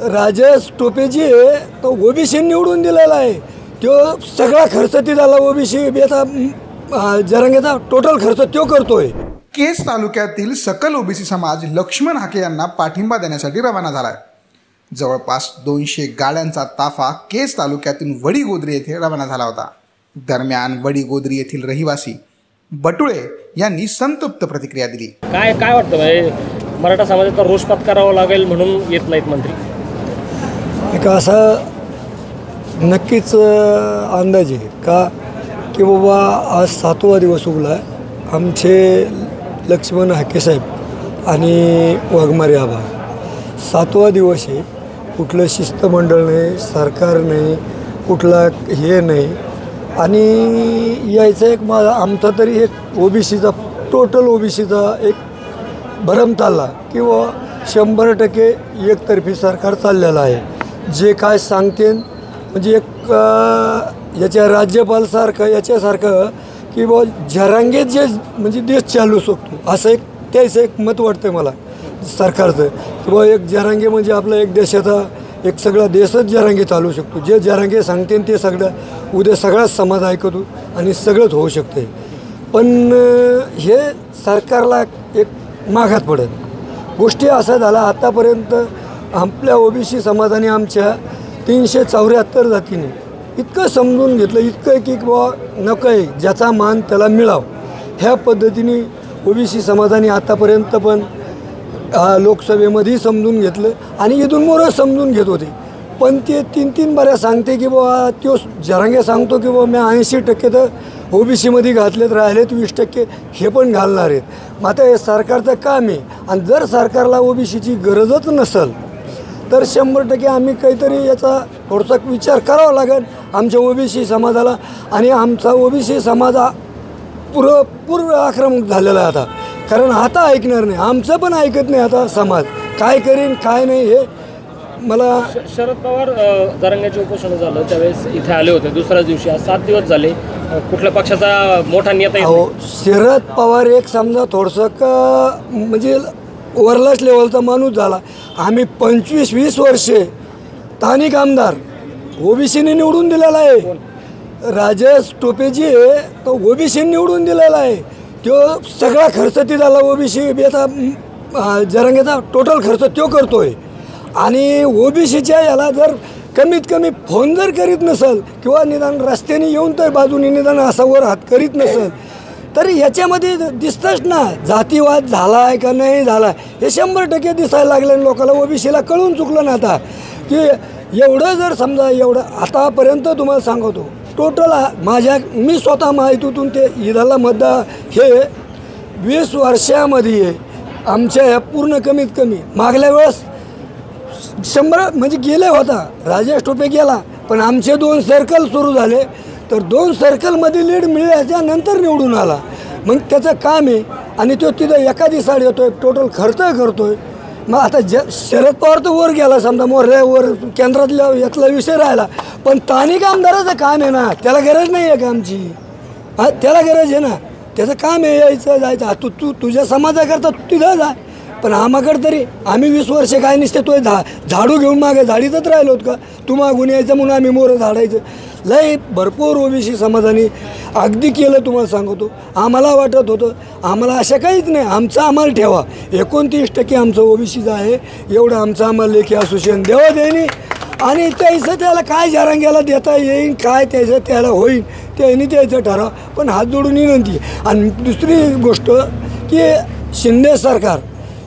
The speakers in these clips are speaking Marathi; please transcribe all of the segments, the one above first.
राजेश टोपे जी आहे तो ओबीसी निवडून दिलेला आहे। तो सगळा खर्च ती झाला ओबीसी बेता जरांगेचा टोटल खर्च तो करतोय। केज तालुक्यातील सकल ओबीसी समाज लक्ष्मण हाके यांना पाठिंबा देण्यासाठी रवाना झालाय। जवळपास 200 गाड्यांचा ताफा केज तालुक्यातून वडीगोद्री येथे रवाना झाला होता। दरम्यान वडीगोद्री येथील रहिवासी बटुळे यांनी संतप्त प्रतिक्रिया दिली। काय वाटतं भाई, मराठा समाजाचा रोष पत्करावा लागेल म्हणून येत नाहीत मंत्री? एक असा नक्कीच अंदाज आहे का की बाबा आज 7वा दिवस उगला आमचे लक्ष्मण हाके साहेब आणि वाघमारे आबा 7वा दिवस आहे। कुठलं शिस्तमंडळ नाही, सरकार नाही, कुठला हे नाही आणि यायचं एक आमचा तरी एक ओबीसीचा टोटल ओबीसीचा एक भरम चालला किंवा 100% एकतर्फी सरकार चाललेलं आहे। जे काय सांगते म्हणजे एक याच्या राज्यपालसारखं याच्यासारखं की बा जरांगेत जे म्हणजे देश चालू शकतो असं एक त्याचं एक मत वाटतं मला सरकारचं किंवा एक जरांगे म्हणजे आपला एक देशाचा एक सगळा देशच जरांगे चालू शकतो। जे जरांगे सांगते ते सगळं उद्या सगळाच समाज ऐकतो आणि सगळंच होऊ शकते। पण हे सरकारला एक मागात पडत गोष्टी असं झाला। आतापर्यंत आपल्या ओबीसी समाजाने आमच्या 374 जातीने इतकं समजून घेतलं इतकं की बाबा नको आहे ज्याचा मान त्याला मिळाव ह्या पद्धतीने ओबीसी समाजाने आतापर्यंत पण लोकसभेमध्ये समजून घेतलं आणि इथून मोरं समजून घेत होते। पण ते 3 बाऱ्या सांगते की बाबा तो जरांगे सांगतो की बाबा मी 80% तर ओबीसीमध्ये घातलेत, राहिलेत 20% हे पण घालणार आहेत। मग आता हे सरकारचं काम आहे आणि जर सरकारला ओबीसीची गरजच नसेल तर 100% आम्ही काहीतरी याचा थोडासा विचार करावा लागेल आमच्या ओबीसी समाजाला। आणि आमचा ओबीसी समाज पूर्ण आक्रमक झालेला आहे आता, कारण आता ऐकणार नाही, आमचं पण ऐकत नाही आता समाज काय करीन काय नाही हे मला। शरद पवार जरांगेचे उपोषण झालं त्यावेळेस इथे आले होते दुसऱ्याच दिवशी, आज 7 दिवस झाले, कुठल्या पक्षाचा मोठा नेता? हो, शरद पवार एक समजा थोडंसं म्हणजे वरलाच लेवलचा माणूस झाला। आम्ही 25-20 वर्षे स्थानिक आमदार ओबीसीने निवडून दिलेला आहे। राजेश टोपे जी आहे तो ओबीसी निवडून दिलेला आहे। तो सगळा खर्च ती झाला ओबीसी बेता जरांगेचा टोटल खर्च तो करतोय। आणि ओबीसीच्या याला जर कमीत कमी फोन जर करीत नसेल किंवा निदान रस्त्याने येऊन तर बाजूने निदान असा वर हात करीत नसेल तर याच्यामध्ये दिसतंच ना जातीवाद झाला आहे का नाही झाला हे 100% दिसायला लागलं। लोकांना ओबीसीला कळून चुकलं ना आता की एवढं जर समजा एवढं आतापर्यंत तुम्हाला सांगतो टोटल मी स्वतः माहितीतून ते ईदाला मतदार हे 20 वर्षामध्ये आमच्या ह्या पूर्ण कमीत कमी मागल्या वेळेस 100 म्हणजे गेले होता, राजेश टोपे गेला पण आमचे 2 सर्कल सुरू झाले तर 2 सर्कलमध्ये लीड मिळाल्याच्या नंतर निवडून आला। मग त्याचं काम आहे आणि तो तिथं एका दिवसाड येतोय, टोटल खर्च करतोय। मग आता शरद पवार तर वर गेला समजा मोरल्यावर केंद्रातल्या यातला विषय राहिला, पण स्थानिक आमदाराचं काम आहे ना, त्याला गरज नाही आहे का आमची? त्याला गरज आहे ना, त्याचं काम आहे यायचं जायचं। तुझ्या समाजाकरता तिथं जा, पण आम्हाकडे तरी आम्ही 20 वर्षे काय नसते तो झाडू घेऊन मागे झाडीतच राहिलो होत का? तू मागून यायचं म्हणून आम्ही मोरं झाडायचं। लय भरपूर ओबीसी समाजाने अगदी केलं तुम्हाला सांगतो। आम्हाला वाटत होतं आम्हाला अशा काहीच नाही, आमचं आम्हाला ठेवा, 29% आमचं ओबीसीचं आहे, एवढं आमचं आम्हाला लेखी असोसिएशन द्यावं देणे आणि त्याचं त्याला काय जरांग्याला देता येईल काय त्याचं त्याला होईल त्यांनी त्याचं ठराव। पण हात जोडून विनंती। आणि दुसरी गोष्ट की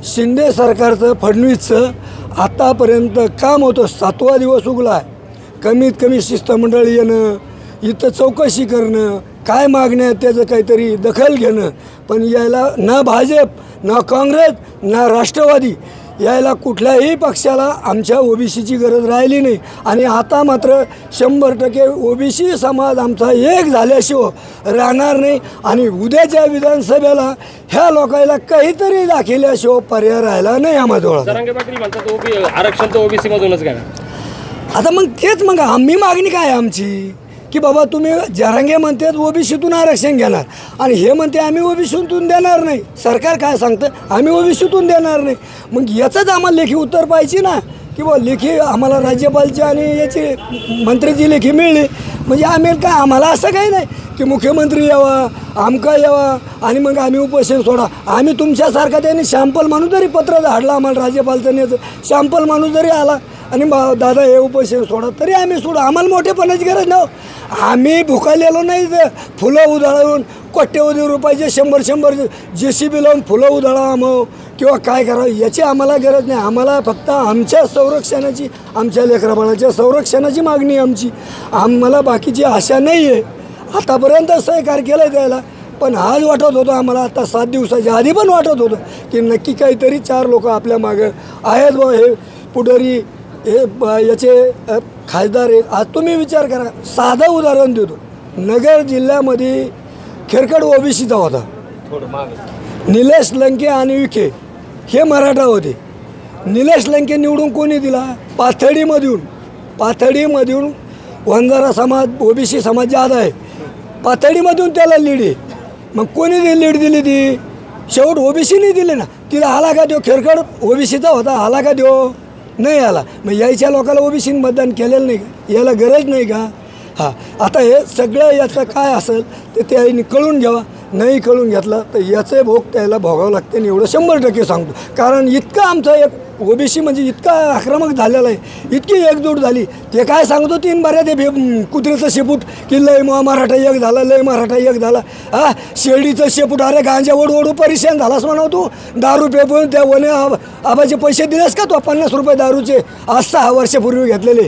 शिंदे सरकारचं फडणवीसचं आतापर्यंत काम होतं, 7वा दिवस उगला आहे। कमीत कमी शिस्तमंडळ येणं, इथं चौकशी करणं, काय मागण्या त्याचं काहीतरी दखल घेणं, पण यायला ना भाजप ना काँग्रेस ना राष्ट्रवादी यायला कुठल्याही पक्षाला आमच्या ओबीसीची गरज राहिली नाही। आणि आता मात्र 100% ओबीसी समाज आमचा एक झाल्याशिवाय राहणार नाही आणि उद्याच्या विधानसभेला ह्या लोकांना काहीतरी दाखवल्याशिवाय पर्याय राहिला नाही आम्हाला। जरांगे पाटील म्हणतात आरक्षण तर ओबीसी मधूनच घ्यावं। आता मग तेच मग आम्ही मागणी काय आमची की बाबा तुम्ही जरांगे म्हणतात ओबीसीतून आरक्षण घेणार आणि हे म्हणते आम्ही ओबीसीतून देणार नाही। सरकार काय सांगतं आम्ही ओबीसीतून देणार नाही। मग याचंच आम्हाला लेखी उत्तर पाहिजे ना की बुवा लेखी आम्हाला राज्यपालची आणि याची मंत्र्याची लेखी मिळली म्हणजे आम्ही काय आम्हाला असं काही नाही की मुख्यमंत्री यावा आमका यावा आणि मग आम्ही उपोषण सोडा. आम्ही तुमच्यासारखा त्यांनी शॅम्पल माणूस जरी पत्र धाडलं आम्हाला राज्यपालचं नेतं शॅम्पल माणूस जरी आला आणि दादा हे उपोषण सोडा तरी आम्ही सोडा. आम्हाला मोठेपणाची गरज नव्हती. आम्ही भुकालेलो नाही फुलं उधळून कोट्यवधी रुपयाचे 100 JCB लावून फुलं उधळावं किंवा काय करावं याची आम्हाला गरज नाही. आम्हाला फक्त आमच्या संरक्षणाची आमच्या लेकराबाळाच्या संरक्षणाची मागणी आमची. आम्हाला बाकीची आशा नाही आहे. आतापर्यंत सहकार्य केलं आहे त्याला पण आज वाटत होतं आम्हाला आता 7 दिवसाच्या आधी पण वाटत होतं की नक्की काहीतरी 4 लोक आपल्या मागं आहेत बा हे पुढारी हे याचे खासदार आहेत. आज तुम्ही विचार करा साधं उदाहरण देतो. नगर जिल्ह्यामध्ये खेरकड OBCचा होता निलेश लंके आणि विखे हे मराठा होते. निलेश लंके निवडून कोणी दिला पाथर्डीमधून वंजारा समाज OBC समाज ज्यादा आहे पाथर्डीमधून त्याला लीड आहे. मग कोणी लीड दिली ती शेवट OBCने दिली ना. तिला आला का देऊ खेरकड OBCचा होता आला का देऊ नाही आला. मग यायच्या लोकांना OBCने मतदान केलेलं नाही का याला गरज नाही का. हां आता हे सगळं याचं काय असेल ते त्यांनी कळून घ्यावा. नाही कळून घेतलं तर याचे भोग त्याला भोगावं लागते आणि एवढं 100% सांगतो. कारण इतकं आमचं एक OBC म्हणजे इतका आक्रमक झालेला आहे इतकी एकजूट झाली. ते काय सांगतो 3 बाऱ्या ते कुत्र्याचं शेपूट की लय मराठा एक झाला लय मराठा एक झाला. हां शेळीचं शेपूट अरे गांजा ओढू परेशान झालास म्हणा तू. दारू पेपून त्या वने आबाचे पैसे दिलेस का तो 50 रुपये दारूचे आज 6 वर्षापूर्वी घेतलेले.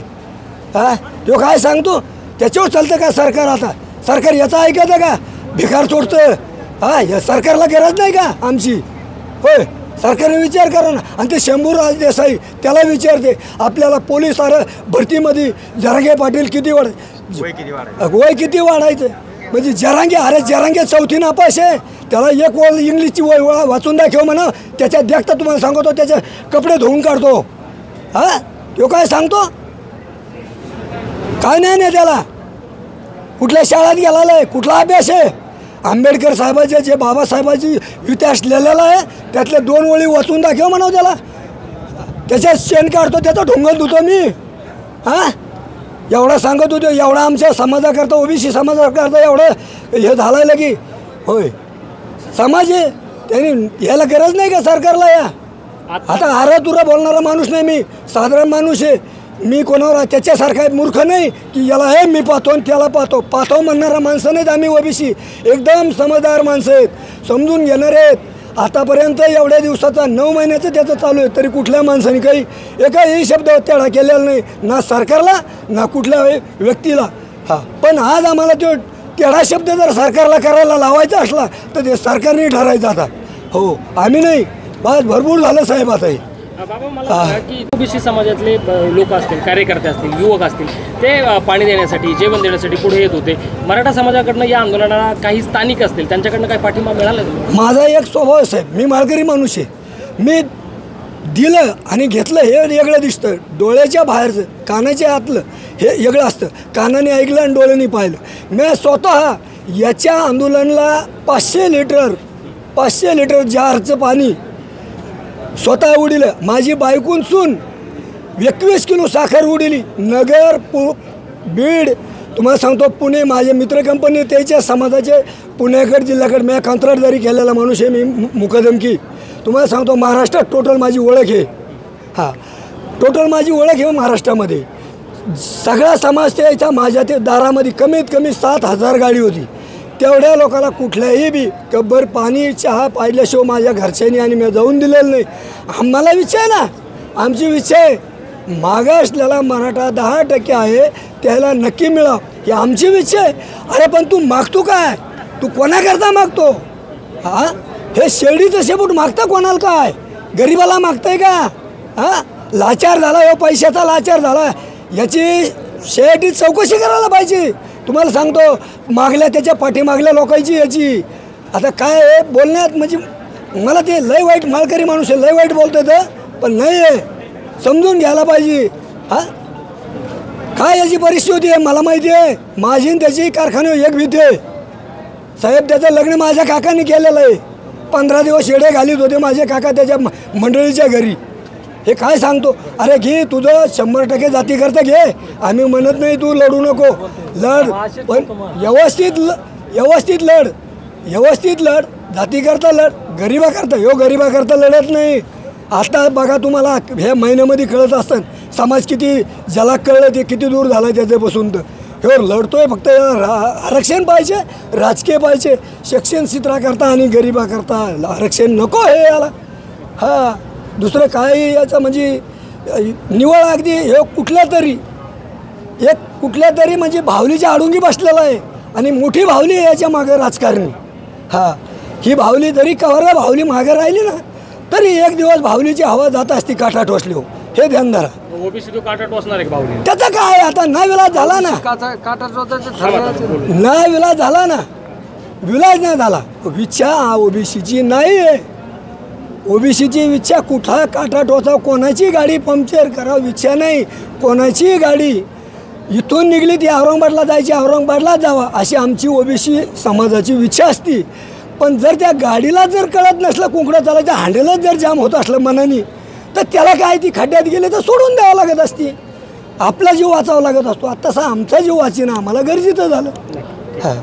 हां तो काय सांगतो त्याच्यावर चालतं का सरकार. आता सरकार याचं ऐकतं का भिकार सोडतं. हां या सरकारला गरज नाही का आमची होय. सरकारने विचार करा ना. आणि ते शंभूराज देसाई त्याला विचारते आपल्याला पोलीस भरतीमध्ये जरांगे पाटील वय किती वाढायचं म्हणजे जरांगे 4थी नापास आहे. त्याला एक वळ इंग्लिशची वय वाचून दाखव म्हणा त्याच्यात देखता तुम्हाला सांगतो त्याचे कपडे धुवून काढतो. हां तो काय सांगतो काय नाही त्याला कुठल्या शाळेत गेलेला आहे कुठला अभ्यास आहे. आंबेडकर साहेबाचे जे बाबासाहेबाची इतिहास लिहिलेला आहे त्यातले 2 ओळी वाचून दाखव म्हणाव त्याला. त्याच्यात शेण काढतो त्याचा ढोंगण धुतो मी. हां एवढा सांगत होतो एवढा आमच्या समाजाकरता OBC समाजाकरता एवढं हे झालं की होय समाज आहे त्यांनी याला गरज नाही का सरकारला. या आता आरातुरा बोलणारा माणूस नाही मी साधारण माणूस आहे. मी कोणावर त्याच्यासारखा मूर्ख नाही की याला हे मी पाहतो आणि त्याला पाहतो म्हणणारा माणसं नाहीत आम्ही. OBC एकदम समजदार माणसं आहेत समजून घेणारे आहेत. आतापर्यंत एवढ्या दिवसाचा 9 महिन्याचं त्याचं चालू आहे तरी कुठल्या माणसाने काही एकाही शब्द तेढा केलेला नाही ना सरकारला ना कुठल्या व्यक्तीला. हां पण आज आम्हाला तो तेढा शब्द जर सरकारला करायला लावायचा असला तर ते सरकारने ठरायचं. आता हो आम्ही नाही बस भरपूर झालं साहेब. आता हे बाबा मला सांगा की OBC समाजातले लोक असतील कार्यकर्ते असतील युवक असतील ते पाणी देण्यासाठी जेवण देण्यासाठी पुढे येत होते. मराठा समाजाकडनं या आंदोलनाला काही स्थानिक असतील त्यांच्याकडनं काही पाठिंबा मिळाला. माझा एक स्वभाव साहेब मी माळकरी माणूस आहे. मी दिलं आणि घेतलं हे वेगळं दिसतं. डोळ्याच्या बाहेरचं कानाच्या आतलं हे वेगळं असतं. कानाने ऐकलं आणि डोळ्यांनी पाहिलं. मी स्वतः याच्या आंदोलनाला 500 लिटर जारचं पाणी स्वतः उडिलं. माझी बायकून सून 21 किलो साखर उडिली. नगर बीड तुम्हाला सांगतो पुणे माझे मित्र कंपनी त्याच्या समाजाचे पुण्याकडे जिल्ह्याकडे मी कंत्राटदारी केलेला माणूस आहे. मी मुकदमकी तुम्हाला सांगतो महाराष्ट्रात टोटल माझी ओळख आहे. हां टोटल माझी ओळख आहे महाराष्ट्रामध्ये. सगळा समाज त्याच्या माझ्या ते दारामध्ये कमीत कमी 7,000 गाडी होती. तेवढ्या लोकांना कुठल्याही बी कब्बर पाणी चहा पाहिल्याशिवाय माझ्या घरच्यांनी आणि मी जाऊन दिलेलं नाही. आम्हाला विचार ना आमची विचार मागासलेला मराठा 10% आहे त्याला नक्की मिळावं ही आमची विचार. अरे पण तू मागतो काय तू कोणाकरता मागतो. हां हे शेळीचं शेपूट मागतं कोणाला काय गरीबाला मागतंय का. हां लाचार झाला हो पैशाचा लाचार झाला याची शेवटी चौकशी करायला पाहिजे. तुम्हाला सांगतो मागल्या त्याच्या पाठीमागल्या लोकांची याची आता काय आहे बोलण्यात म्हणजे मला ते लय वाईट माळकरी माणूस आहे लय वाईट बोलतो तर पण नाही आहे समजून घ्यायला पाहिजे. हां काय याची परिस्थिती आहे मला माहिती आहे. माझी त्याची कारखाने एक भीती आहे साहेब. त्याचं लग्न माझ्या काकाने केलेलं आहे. 15 दिवस शेडे घालीत होते माझे काका त्याच्या मंडळीच्या घरी. हे काय सांगतो? अरे घे तुझं 100% जातीकरता घे, आम्ही म्हणत नाही तू लढू नको, लढ पण व्यवस्थित लढ, जातीकरता लढ, गरिबाकरता गरिबाकरता लढत नाही. आता बघा तुम्हाला ह्या महिन्यामध्ये कळत असतं समाज किती ज्याला कळलं ते किती दूर झाला त्याच्यापासून. तर ह्यो लढतोय फक्त आरक्षण पाहिजे, राजकीय पाहिजे, शिक्षण क्षेत्राकरता आणि गरिबाकरता आरक्षण नको हे याला. हां दुसरं काय याचं म्हणजे निवळ अगदी हे कुठल्या तरी म्हणजे भावलीच्या आडुंगी बसलेला आहे आणि मोठी भावली आहे याच्या मागं राजकारणी. हां ही भावली जरी कव्हर भावली मागं राहिली ना तरी एक दिवस भावलीची हवा जात असती काटा टोचली हो, हे ध्यान धरा. ओबीसी तो काटा टोचणार आहे भावली. त्याचा काय आता ना विलाज झाला ना, ना विलाज झाला ना, विलाज नाही झाला. इच्छा ओबीसीची नाही आहे, ओबीसीची इच्छा कुठं काटा टोचा, कोणाची गाडी पंक्चर करावं इच्छा नाही, कोणाची गाडी इथून निघली ती औरंगाबादला जायची, औरंगाबादला जावा अशी आमची ओबीसी समाजाची इच्छा असती. पण जर त्या गाडीला जर कळत नसलं कुंकडं चालायचं, हांडेलच जर जाम होत असलं मनाने, तर त्याला काय ती खड्ड्यात गेले तर सोडून द्यावं लागत असती. आपला जीव वाचावा लागत असतो. तसा आमचा जीव वाचीनं आम्हाला गरजेचं झालं. हां